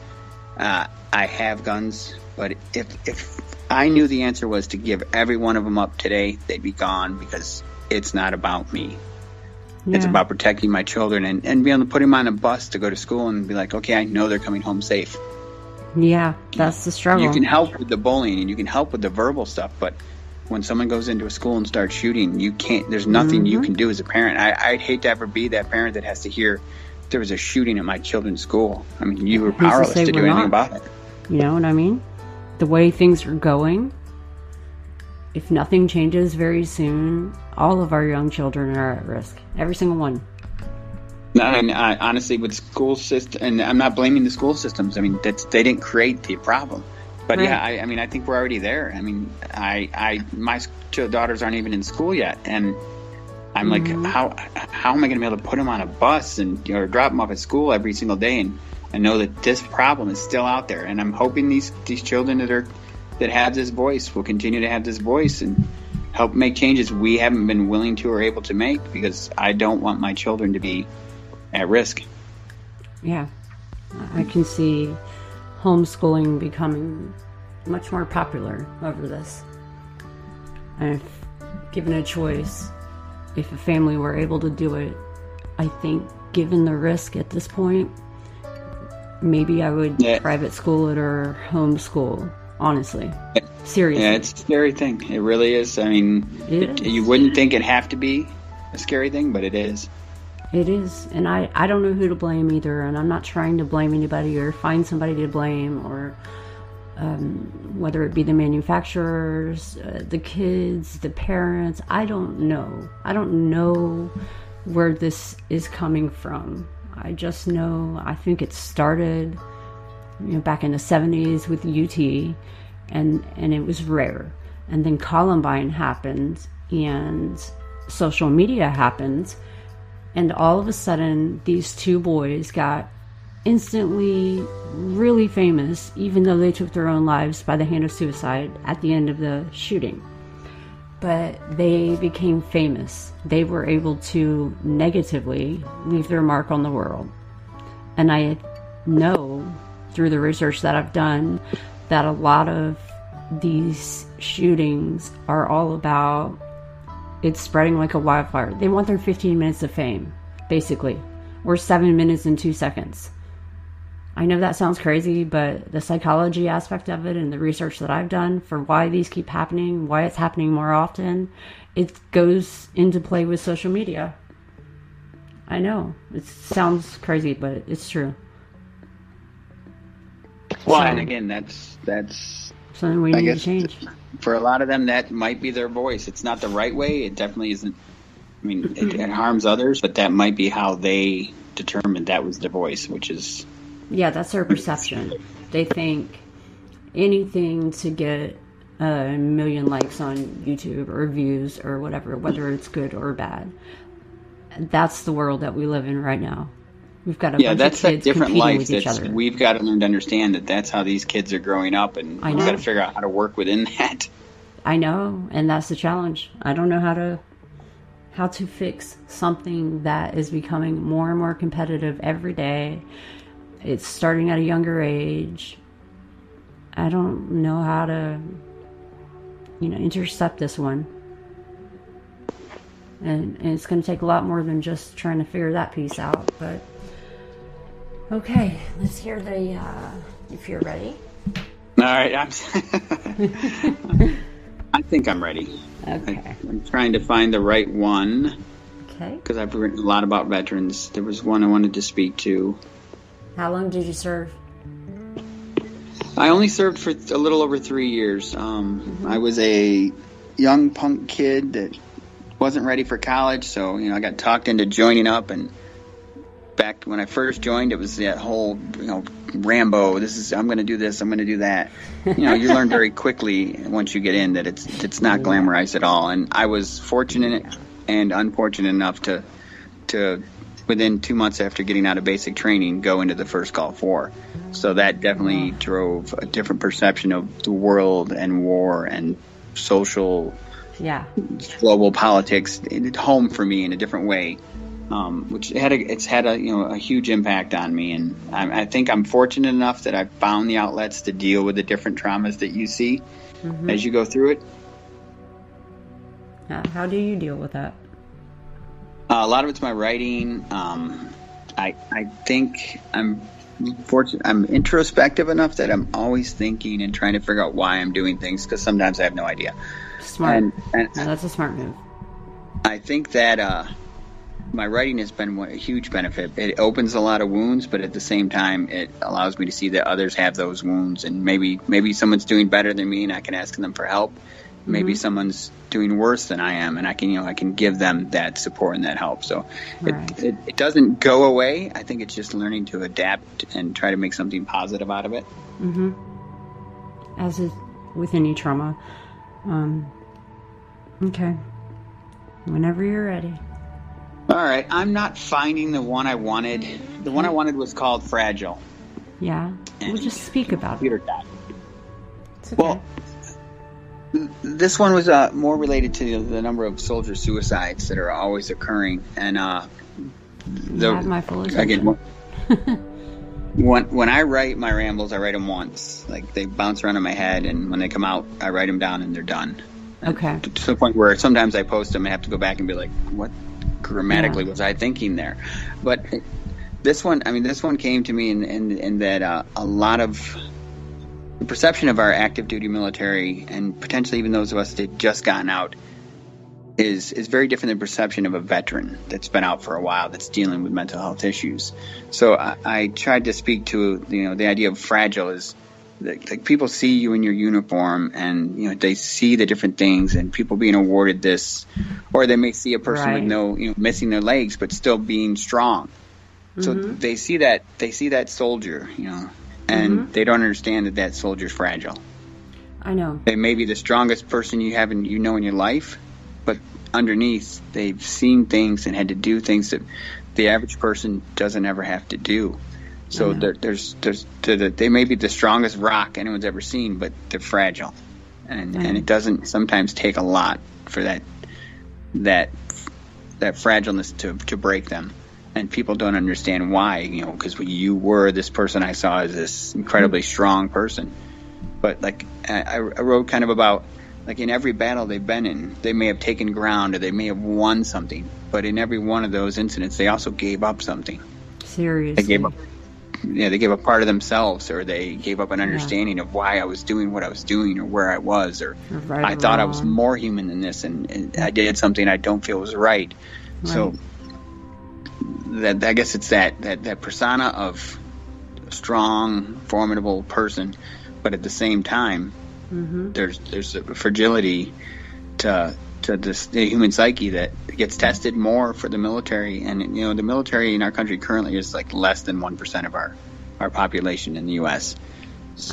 I have guns, but if I knew the answer was to give every one of them up today, they'd be gone, because it's not about me. Yeah. It's about protecting my children and being able to put them on a bus to go to school and be like, okay, I know they're coming home safe. Yeah, that's the struggle. You can help with the bullying and you can help with the verbal stuff, but when someone goes into a school and starts shooting, you can't. There's nothing you can do as a parent. I'd hate to ever be that parent that has to hear there was a shooting at my children's school. I mean, you were powerless to do anything about it. You know what I mean? The way things are going, if nothing changes very soon, all of our young children are at risk. Every single one. And honestly, with school system, and I'm not blaming the school systems. I mean, they didn't create the problem. But right. Yeah, I think we're already there. I mean, my daughters aren't even in school yet, and I'm like, how am I going to be able to put them on a bus and or drop them off at school every single day and know that this problem is still out there? And I'm hoping these children that have this voice will continue to have this voice and help make changes we haven't been willing to or able to make, because I don't want my children to be at risk. Yeah, I can see homeschooling becoming much more popular over this. And if given a choice, if a family were able to do it, I think given the risk at this point, maybe I would private school it or homeschool, honestly. Seriously. Yeah, it's a scary thing. It really is. I mean, you wouldn't think it'd have to be a scary thing, but it is. It is, and I don't know who to blame either, and I'm not trying to blame anybody or find somebody to blame, or whether it be the manufacturers, the kids, the parents. I don't know where this is coming from. I just know, I think it started back in the 70s with UT, and it was rare, and then Columbine happened and social media happened. And all of a sudden, these two boys got instantly really famous, even though they took their own lives by the hand of suicide at the end of the shooting. But they became famous. They were able to negatively leave their mark on the world. And I know through the research that I've done that a lot of these shootings are all about it's spreading like a wildfire. They want their 15 minutes of fame, basically, or 7 minutes and 2 seconds. I know that sounds crazy, but the psychology aspect of it and the research that I've done for why these keep happening, why it's happening more often, it goes into play with social media. I know it sounds crazy, but it's true. Well, and again, that's something we need to change. For a lot of them, that might be their voice. It's not the right way. It definitely isn't. I mean, it harms others, but that might be how they determined that was their voice, which is... Yeah, that's their perception. They think anything to get a million likes on YouTube or views or whatever, whether it's good or bad. That's the world that we live in right now. We've got a bunch of kids different competing life with each other. We've got to learn to understand that that's how these kids are growing up, and we've got to figure out how to work within that. I know, and that's the challenge. I don't know how to fix something that is becoming more and more competitive every day. It's starting at a younger age. I don't know how to, intercept this one. And it's going to take a lot more than just trying to figure that piece out, but... Okay, let's hear the, if you're ready. All right, I think I'm ready. Okay. I'm trying to find the right one. Okay. Because I've written a lot about veterans. There was one I wanted to speak to. How long did you serve? I only served for a little over 3 years. I was a young punk kid that wasn't ready for college, so, I got talked into joining up, and back when I first joined, it was that whole, Rambo. I'm going to do this. I'm going to do that. You learn very quickly once you get in that it's not glamorized at all. And I was fortunate and unfortunate enough to within 2 months after getting out of basic training, go into the first Gulf War. So that definitely drove a different perception of the world and war and social, global politics home for me in a different way, which it's had a huge impact on me. And I think I'm fortunate enough that I've found the outlets to deal with the different traumas that you see as you go through it. How do you deal with that? A lot of it's my writing. I think I'm fortunate. I'm introspective enough that I'm always thinking and trying to figure out why I'm doing things, because sometimes I have no idea. Smart. And that's a smart move. I think that my writing has been a huge benefit. It opens a lot of wounds, but at the same time, it allows me to see that others have those wounds, and maybe someone's doing better than me, and I can ask them for help. Maybe someone's doing worse than I am, and I can give them that support and that help. So it doesn't go away. I think it's just learning to adapt and try to make something positive out of it. As is with any trauma. Okay. Whenever you're ready. All right. I'm not finding the one I wanted. The one I wanted was called Fragile. Yeah. We'll just speak about it. It's okay. Well, this one was more related to the number of soldier suicides that are always occurring, and my full attention. When I write my rambles, I write them once. Like, they bounce around in my head, and when they come out, I write them down, and they're done. Okay. To the point where sometimes I post them and have to go back and be like, what grammatically was I thinking there? But this one came to me in that a lot of the perception of our active duty military, and potentially even those of us that just gotten out, is very different than perception of a veteran that's been out for a while, that's dealing with mental health issues. So I tried to speak to the idea of fragile is like people see you in your uniform, and they see the different things, and people being awarded this, or they may see a person with missing their legs but still being strong. So they see that soldier, and they don't understand that soldier's fragile. I know. They may be the strongest person you have in your life, but underneath they've seen things and had to do things that the average person doesn't ever have to do. So they may be the strongest rock anyone's ever seen, but they're fragile, and it doesn't sometimes take a lot for that fragileness to break them. And people don't understand why, because you were this person I saw as this incredibly strong person. But I wrote kind of about, in every battle they've been in, they may have taken ground or they may have won something. But in every one of those incidents, they also gave up something. Seriously. They gave up part of themselves, or they gave up an understanding of why I was doing what I was doing, or where I was, or I thought I was more human than this, and I did something I don't feel was right. So I guess it's that persona of a strong, formidable person, but at the same time, there's a fragility to the human psyche that gets tested more for the military. And the military in our country currently is less than 1% of our population in the U.S.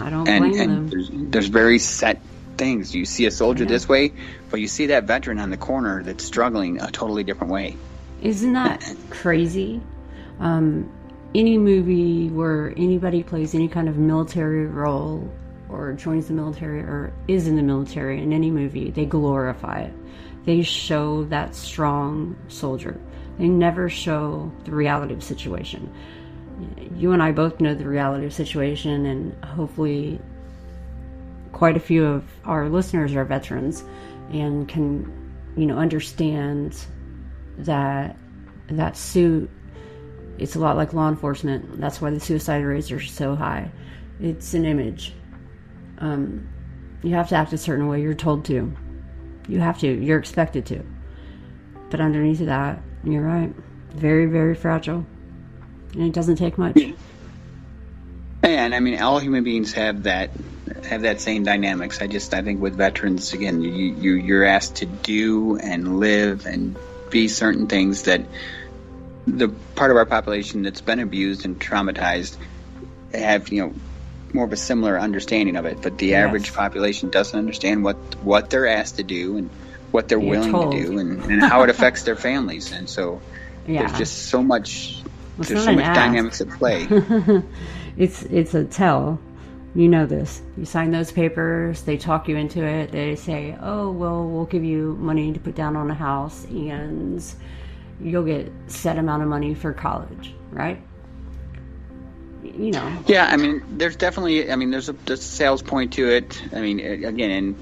I don't blame them. And there's very set things. You see a soldier this way, but you see that veteran on the corner that's struggling a totally different way. Isn't that crazy? Any movie where anybody plays any kind of military role or joins the military or is in the military in any movie, they glorify it. They show that strong soldier. They never show the reality of the situation. You and I both know the reality of the situation, and hopefully quite a few of our listeners are veterans and can, understand that suit, it's a lot like law enforcement. That's why the suicide rates are so high. It's an image. You have to act a certain way. You're told to. You have to. You're expected to. But underneath of that, you're right, very, very fragile. And it doesn't take much. And all human beings have that same dynamics. I think with veterans, again, you're asked to do and live and be certain things that the part of our population that's been abused and traumatized have, more of a similar understanding of it. But the average population doesn't understand what they're asked to do and what they're willing to do and how it affects their families. And so there's just so much, there's so much dynamics at play. It's a tell. You know this. You sign those papers, they talk you into it. They say, oh, well, we'll give you money to put down on a house and you'll get set amount of money for college, right? Yeah, I mean, there's definitely, there's a sales point to it. I mean, again,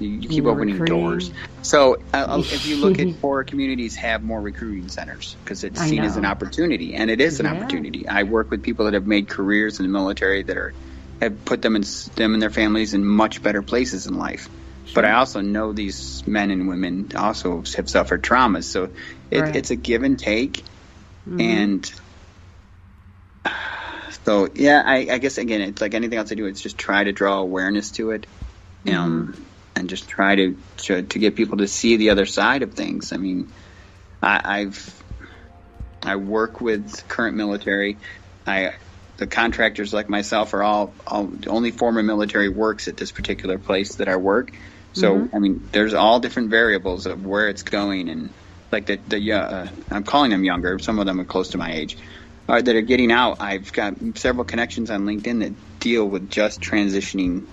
you keep opening doors. So if you look at poorer communities have more recruiting centers because it's seen as an opportunity, and it is an opportunity. I work with people that have made careers in the military that have put them and their families in much better places in life. Sure. But I also know these men and women also have suffered traumas. So it's a give and take. Mm-hmm. And so, I guess, again, it's like anything else I do. It's just try to draw awareness to it. And just try to get people to see the other side of things. I mean, I work with current military. The contractors like myself are all only former military works at this particular place that I work. So I mean, there's all different variables of where it's going, and like I'm calling them younger. Some of them are close to my age. That are getting out. I've got several connections on LinkedIn that deal with just transitioning.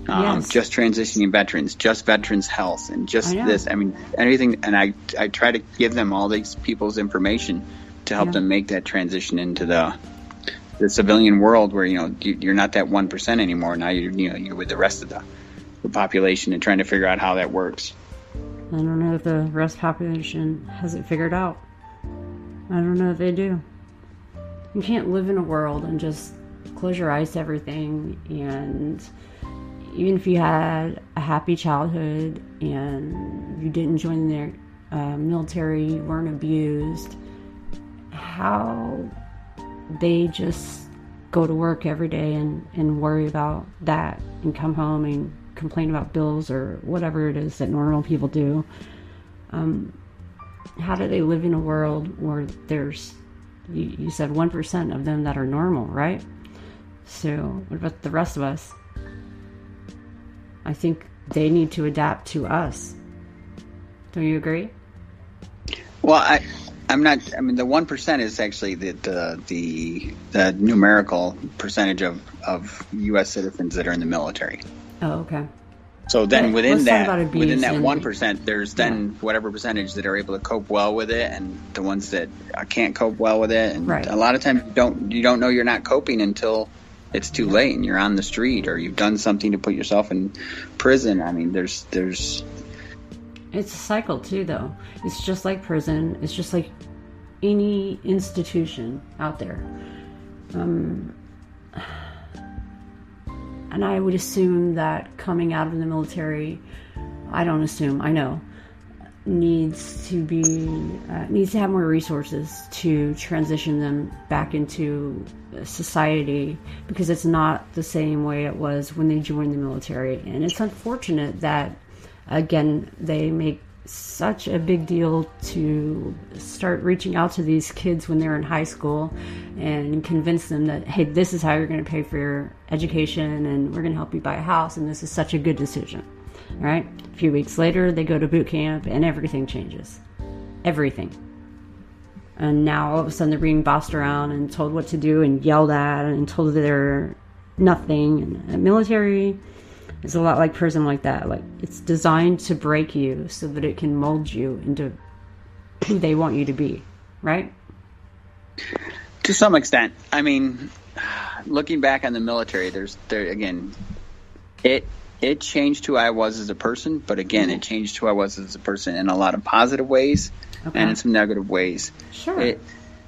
Just transitioning veterans, just veterans health, and just this. I mean, anything. And I try to give them all these people's information to help them make that transition into the civilian world where, you're not that 1% anymore. Now you're with the rest of the population and trying to figure out how that works. I don't know if the rest of the population has it figured out. I don't know if they do. You can't live in a world and just close your eyes to everything, and even if you had a happy childhood and you didn't join the military, you weren't abused, how they just go to work every day and worry about that and come home and complain about bills or whatever it is that normal people do. How do they live in a world where there's, you said 1% of them that are normal, right? So what about the rest of us? I think they need to adapt to us. Don't you agree? Well, I'm not. I mean, the 1% is actually the numerical percentage of U.S. citizens that are in the military. Oh, okay. So then within that 1%, there's then whatever percentage that are able to cope well with it, and the ones that can't cope well with it. And a lot of times you don't know you're not coping until it's too late and you're on the street or you've done something to put yourself in prison. I mean, there's It's a cycle too, though. It's just like prison. It's just like any institution out there. And I would assume that coming out of the military, I don't assume, I know, needs to have more resources to transition them back into society, because it's not the same way it was when they joined the military. And it's unfortunate that, again, they make such a big deal to start reaching out to these kids when they're in high school and convince them that, hey, this is how you're going to pay for your education and we're going to help you buy a house and this is such a good decision, right? A few weeks later, they go to boot camp and everything changes. Everything. And now all of a sudden they're being bossed around and told what to do and yelled at and told that they're nothing. And the military is a lot like prison like that. Like, it's designed to break you so that it can mold you into who they want you to be, right? To some extent. I mean, looking back on the military, it changed who I was as a person, but again, it changed who I was as a person in a lot of positive ways and in some negative ways. Sure.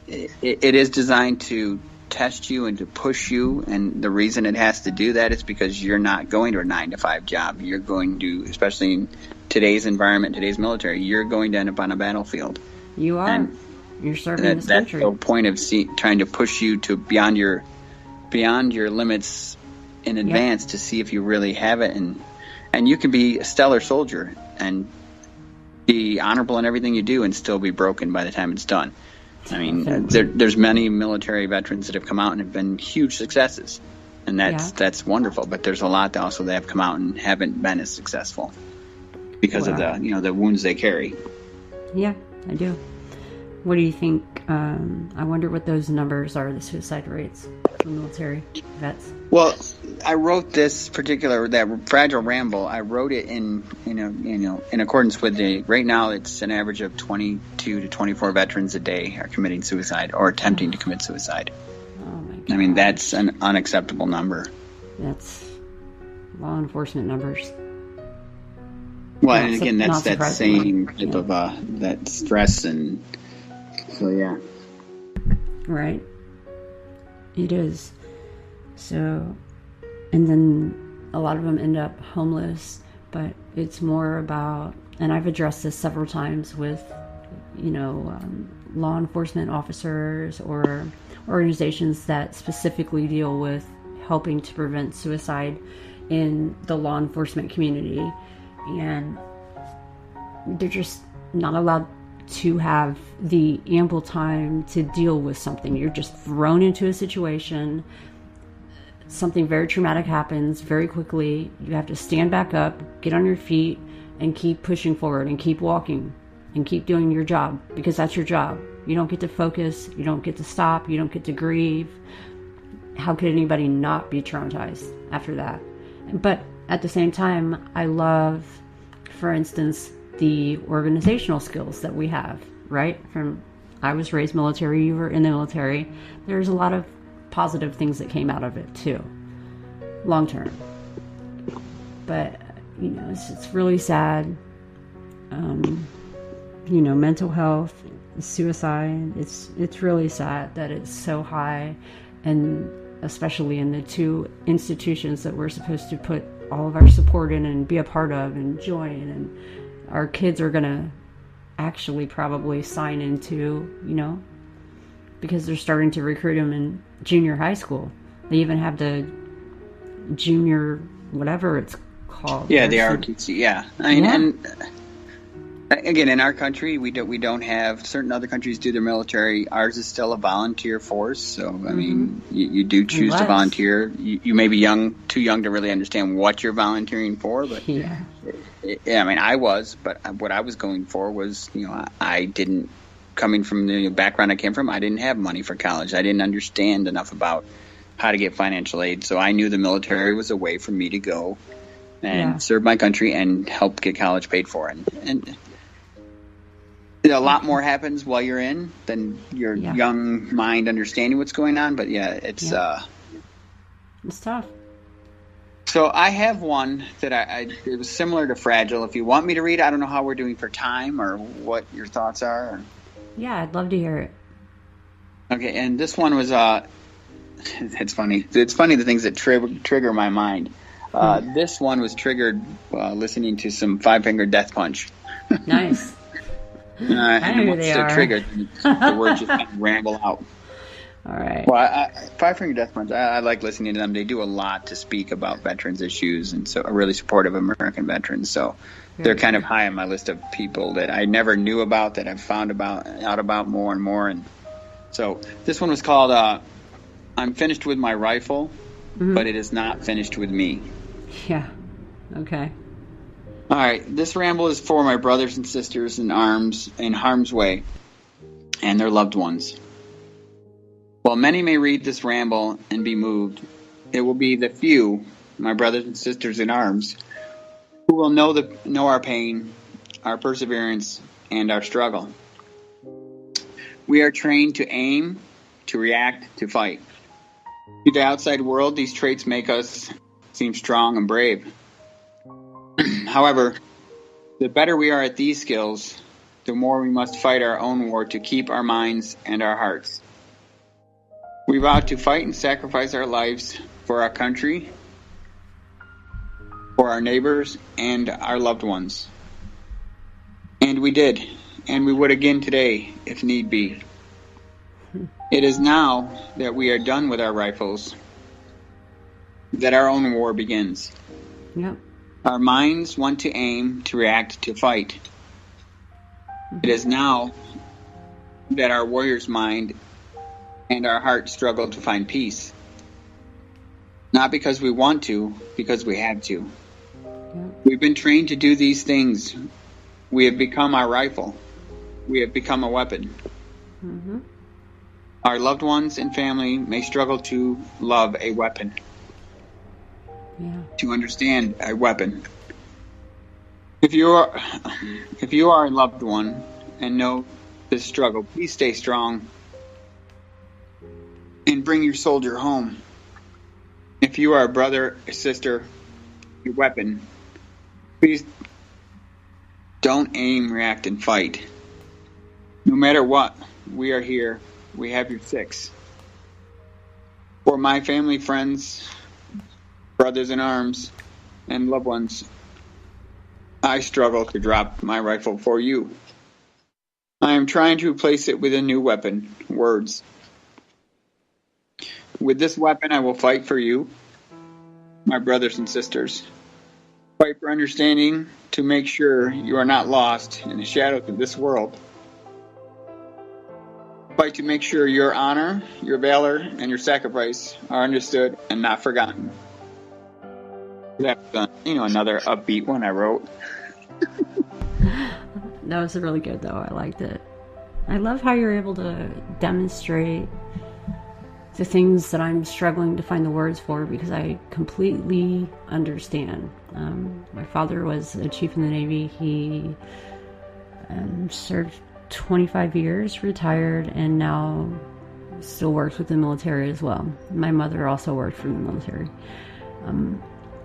It is designed to test you and to push you, and the reason it has to do that is because you're not going to a 9-to-5 job. You're going to, especially in today's environment, today's military, you're going to end up on a battlefield. You are. And you're serving this country. That's the point of trying to push you to beyond your limits in advance to see if you really have it, and you can be a stellar soldier and be honorable in everything you do and still be broken by the time it's done. I mean, there's many military veterans that have come out and have been huge successes, and that's wonderful. But there's a lot also that have come out and haven't been as successful because of the wounds they carry. Yeah, I do. What do you think? I wonder what those numbers are, the suicide rates for military vets. Well, I wrote this that Fragile Ramble. I wrote it in accordance with right now it's an average of 22 to 24 veterans a day are committing suicide or attempting to commit suicide. Oh my God. I mean, that's an unacceptable number. That's law enforcement numbers. Well, and again, that's that same type of that stress, and so yeah. Right. It is. So, and then a lot of them end up homeless, but it's more about, and I've addressed this several times with, law enforcement officers or organizations that specifically deal with helping to prevent suicide in the law enforcement community. And they're just not allowed to have the ample time to deal with something. You're just thrown into a situation. Something very traumatic happens very quickly. You have to stand back up, get on your feet, and keep pushing forward and keep walking and keep doing your job, because that's your job. You don't get to focus. You don't get to stop. You don't get to grieve. How could anybody not be traumatized after that? But at the same time, I love, for instance, the organizational skills that we have, right? I was raised military, you were in the military. There's a lot of positive things that came out of it too, long term. But it's really sad. Mental health, suicide. It's really sad that it's so high, and especially in the two institutions that we're supposed to put all of our support in and be a part of and join, and our kids are gonna actually probably sign into, because they're starting to recruit them in junior high school. They even have the junior, whatever it's called. Yeah, the ROTC. Yeah, I mean, and again, in our country, we don't have. Certain other countries do their military. Ours is still a volunteer force. So I mean, you do choose to volunteer. You may be too young to really understand what you're volunteering for, but yeah, I mean, I was. But what I was going for was, I didn't. Coming from the background I came from, I didn't have money for college. I didn't understand enough about how to get financial aid. So I knew the military was a way for me to go and serve my country and help get college paid for. And a lot more happens while you're in than your young mind understanding what's going on. But it's tough. So I have one that it was similar to Fragile. If you want me to read, I don't know how we're doing for time or what your thoughts are. Yeah, I'd love to hear it. Okay, and this one was it's funny. It's funny the things that trigger my mind. This one was triggered listening to some Five Finger Death Punch. Nice. And once they're triggered, the words just kind of ramble out. All right. Well, Five Finger Death Punch, I like listening to them. They do a lot to speak about veterans issues, and so are really supportive of American veterans. So they're kind of high on my list of people that I never knew about, that I've found out about more and more. And so this one was called I'm Finished With My Rifle, but It Is Not Finished With Me. Yeah. Okay. All right. This ramble is for my brothers and sisters in harm's way and their loved ones. While many may read this ramble and be moved, it will be the few, my brothers and sisters in arms, who will know our pain, our perseverance, and our struggle. We are trained to aim, to react, to fight. To the outside world, these traits make us seem strong and brave. However, the better we are at these skills, the more we must fight our own war to keep our minds and our hearts. We vow to fight and sacrifice our lives for our country, for our neighbors, and our loved ones. And we did, and we would again today, if need be. It is now that we are done with our rifles that our own war begins. Yep. Our minds want to aim, to react, to fight. It is now that our warrior's mind and our heart struggle to find peace. Not because we want to, because we have to. We've been trained to do these things. We have become our rifle. We have become a weapon. Mm-hmm. Our loved ones and family may struggle to love a weapon. Yeah. To understand a weapon. If you are a loved one and know this struggle, please stay strong and bring your soldier home. If you are a brother, a sister, a weapon, please don't aim, react, and fight. No matter what, we are here. We have your six. For my family, friends, brothers in arms, and loved ones, I struggle to drop my rifle for you. I am trying to replace it with a new weapon, words. With this weapon, I will fight for you, my brothers and sisters. Fight for understanding to make sure you are not lost in the shadows of this world. Fight to make sure your honor, your valor, and your sacrifice are understood and not forgotten. That's another upbeat one I wrote. That was really good, though. I liked it. I love how you're able to demonstrate the things that I'm struggling to find the words for, because I completely understand. My father was a chief in the Navy. He served 25 years, retired, and now still works with the military as well. My mother also worked for the military.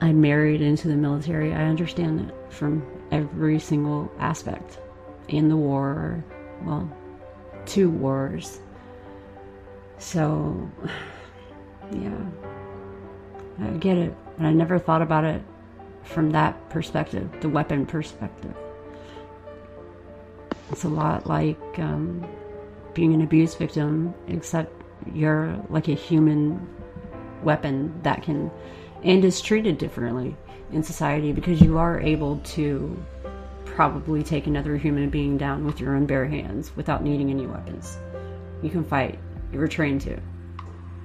I married into the military. I understand it from every single aspect. In the war, well, 2 wars. So, yeah, I get it. And I never thought about it from that perspective, the weapon perspective. It's a lot like being an abuse victim, except you're like a human weapon that can and is treated differently in society, because you are able to probably take another human being down with your own bare hands without needing any weapons. You can fight. You were trained to,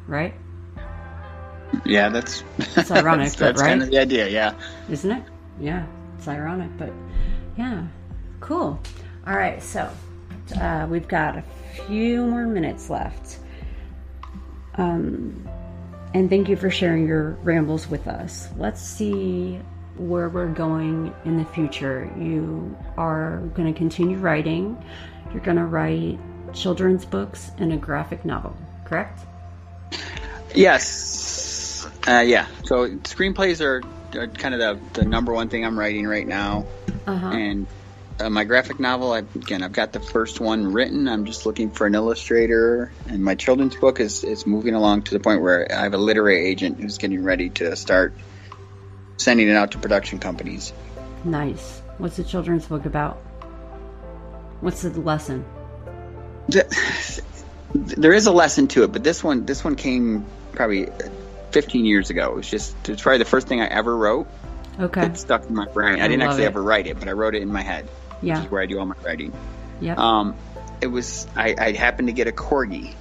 right? Yeah, that's ironic, that's right? Kind of the idea, yeah. Isn't it? Yeah, it's ironic, but yeah, cool. All right, so we've got a few more minutes left. And thank you for sharing your rambles with us. Let's see where we're going in the future. You are going to continue writing. You're going to write children's books and a graphic novel, correct? Yes. Yeah. So screenplays are kind of the number one thing I'm writing right now. Uh-huh. And my graphic novel, I've got the first one written. I'm just looking for an illustrator. And my children's book is moving along to the point where I have a literary agent who's getting ready to start sending it out to production companies. Nice. What's the children's book about? What's the lesson? There is a lesson to it, but this one came probably 15 years ago. It's probably the first thing I ever wrote. Okay. It stuck in my brain. I didn't actually ever write it, but I wrote it in my head. Yeah. Which is where I do all my writing. Yeah. It was I happened to get a corgi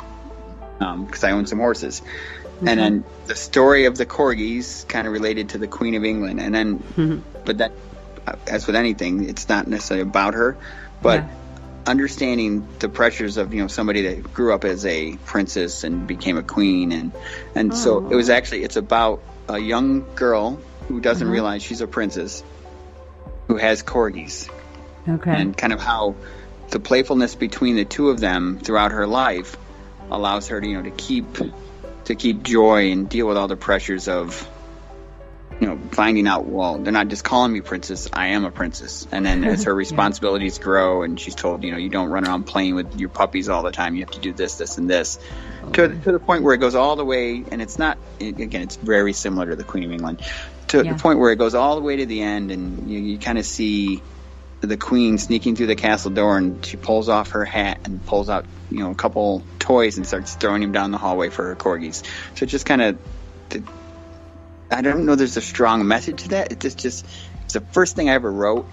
because I own some horses. Mm-hmm. And then the story of the corgis kind of related to the Queen of England. And then, but that, as with anything, it's not necessarily about her, but understanding the pressures of, somebody that grew up as a princess and became a queen. And so it was actually, it's about a young girl who doesn't realize she's a princess who has corgis. Okay. And kind of how the playfulness between the two of them throughout her life allows her to, to keep joy and deal with all the pressures of, finding out, well, they're not just calling me princess, I am a princess. And then as her responsibilities grow and she's told, you don't run around playing with your puppies all the time. You have to do this, this, and this. To the point where it goes all the way, and it's not, again, it's very similar to the Queen of England, to the point where it goes all the way to the end, and you kind of see the Queen sneaking through the castle door, and she pulls off her hat and pulls out, a couple toys and starts throwing them down the hallway for her corgis. So it just kind of, I don't know there's a strong message to that. It's the first thing I ever wrote,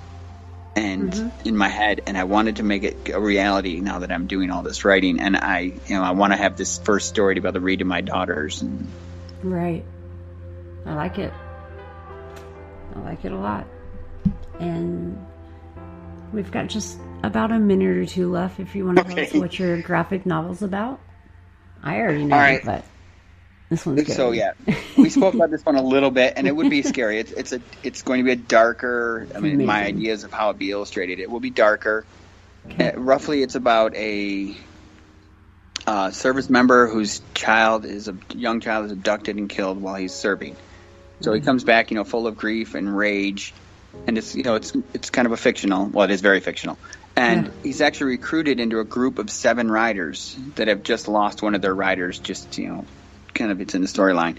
and in my head, and I wanted to make it a reality now that I'm doing all this writing, and I want to have this first story to be able to read to my daughters. And right. I like it. I like it a lot. And we've got just about a minute or two left if you want to tell us what your graphic novel's about. I already know, right. But this one's good. So yeah, we spoke about this one a little bit, and it would be scary. It's going to be a darker. I mean, my ideas of how it be illustrated. It will be darker. Okay. Roughly, it's about a service member whose young child is abducted and killed while he's serving. So he comes back, full of grief and rage, and it's kind of a fictional. Well, it is very fictional. And he's actually recruited into a group of 7 riders that have just lost one of their riders. Kind of it's in the storyline.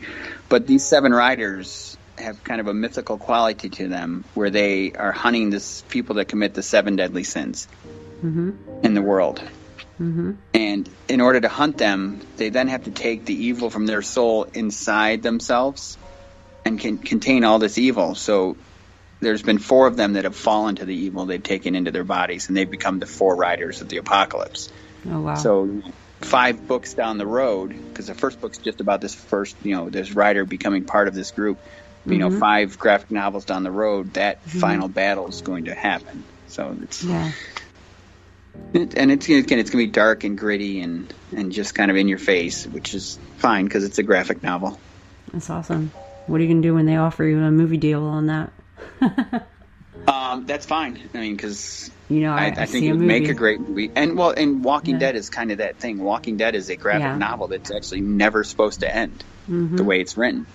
But these 7 riders have kind of a mythical quality to them, where they are hunting people that commit the 7 deadly sins in the world. Mm-hmm. And in order to hunt them, they then have to take the evil from their soul inside themselves and can contain all this evil. So there's been 4 of them that have fallen to the evil they've taken into their bodies, and they've become the 4 riders of the apocalypse. Oh, wow. So 5 books down the road, because the first book's just about this this rider becoming part of this group. 5 graphic novels down the road, that final battle is going to happen. So it's it's going to be dark and gritty and just kind of in your face, which is fine because it's a graphic novel. That's awesome. What are you going to do when they offer you a movie deal on that? That's fine. I mean, because I think it would make a great movie. And Walking Dead is kind of that thing. Walking Dead is a graphic novel that's actually never supposed to end the way it's written.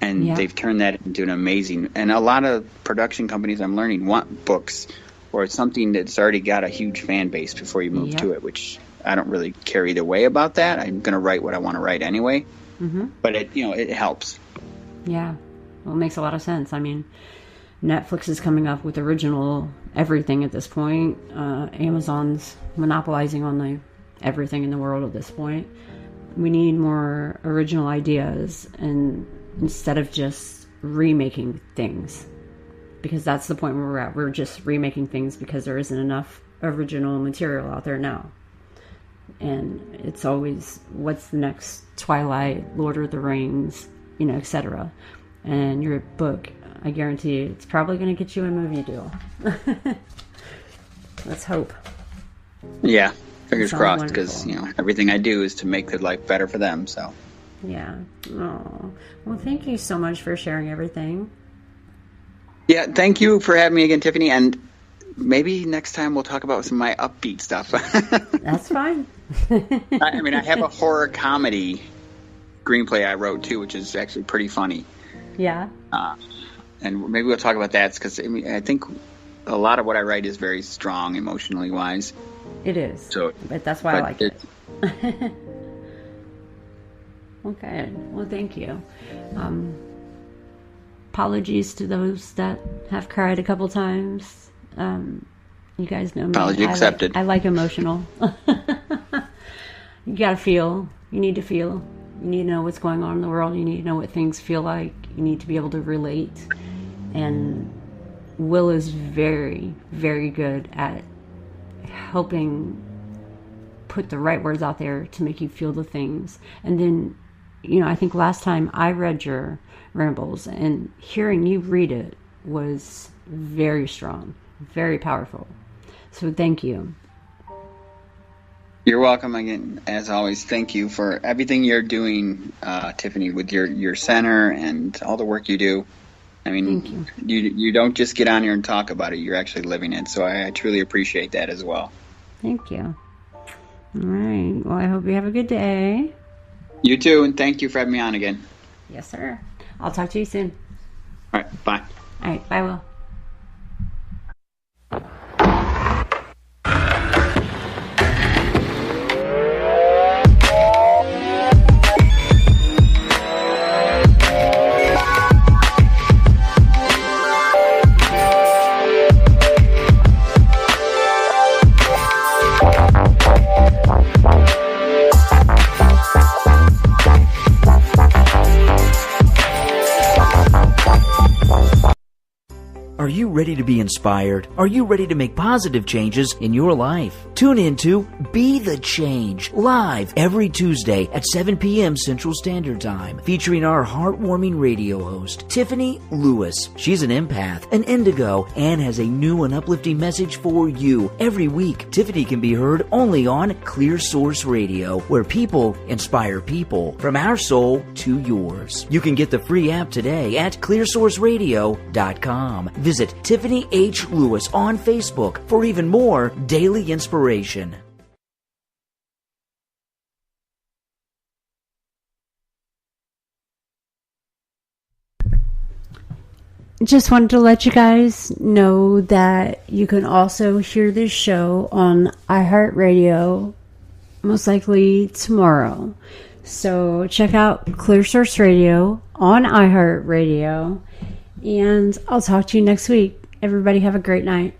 And they've turned that into an amazing. And a lot of production companies, I'm learning, want books or something that's already got a huge fan base before you move to it, which I don't really care either way about that. I'm going to write what I want to write anyway. But it helps. Yeah. Well, it makes a lot of sense. I mean, Netflix is coming up with original everything at this point. Amazon's monopolizing on everything in the world at this point. We need more original ideas, and instead of just remaking things, because that's the point where we're at. We're just remaking things because there isn't enough original material out there now. And it's always, what's the next Twilight, Lord of the Rings, etc. And your book, I guarantee you, it's probably going to get you a movie deal. Let's hope. Yeah, fingers crossed, because everything I do is to make their life better for them. So. Yeah. Oh. Well, thank you so much for sharing everything. Yeah, thank you for having me again, Tiffany. And maybe next time we'll talk about some of my upbeat stuff. That's fine. I mean, I have a horror comedy screenplay I wrote too, which is actually pretty funny. Yeah. And maybe we'll talk about that, because I think a lot of what I write is very strong emotionally wise. It is. But that's why I like it. Okay. Well, thank you. Apologies to those that have cried a couple times. You guys know me. Apology accepted. I like emotional. You gotta feel. You need to feel. You need to know what's going on in the world. You need to know what things feel like. You need to be able to relate. And Will is very, very good at helping put the right words out there to make you feel the things. And then, I think last time I read your rambles, and hearing you read it was very strong, very powerful. So thank you. You're welcome again. As always, thank you for everything you're doing, Tiffany, with your center and all the work you do. I mean, you don't just get on here and talk about it. You're actually living it. So I truly appreciate that as well. Thank you. All right. Well, I hope you have a good day. You too, and thank you for having me on again. Yes, sir. I'll talk to you soon. All right. Bye. All right. Bye, Will. Are you ready to be inspired? Are you ready to make positive changes in your life? Tune in to Be the Change, live every Tuesday at 7 p.m. Central Standard Time, featuring our heartwarming radio host, Tiffany Lewis. She's an empath, an indigo, and has a new and uplifting message for you. Every week, Tiffany can be heard only on Clearsource Radio, where people inspire people, from our soul to yours. You can get the free app today at clearsourceradio.com. Visit Tiffany H. Lewis on Facebook for even more daily inspiration. Just wanted to let you guys know that you can also hear this show on iHeart Radio, most likely tomorrow. So check out Clearsource Radio on iHeart Radio, and I'll talk to you next week. Everybody have a great night.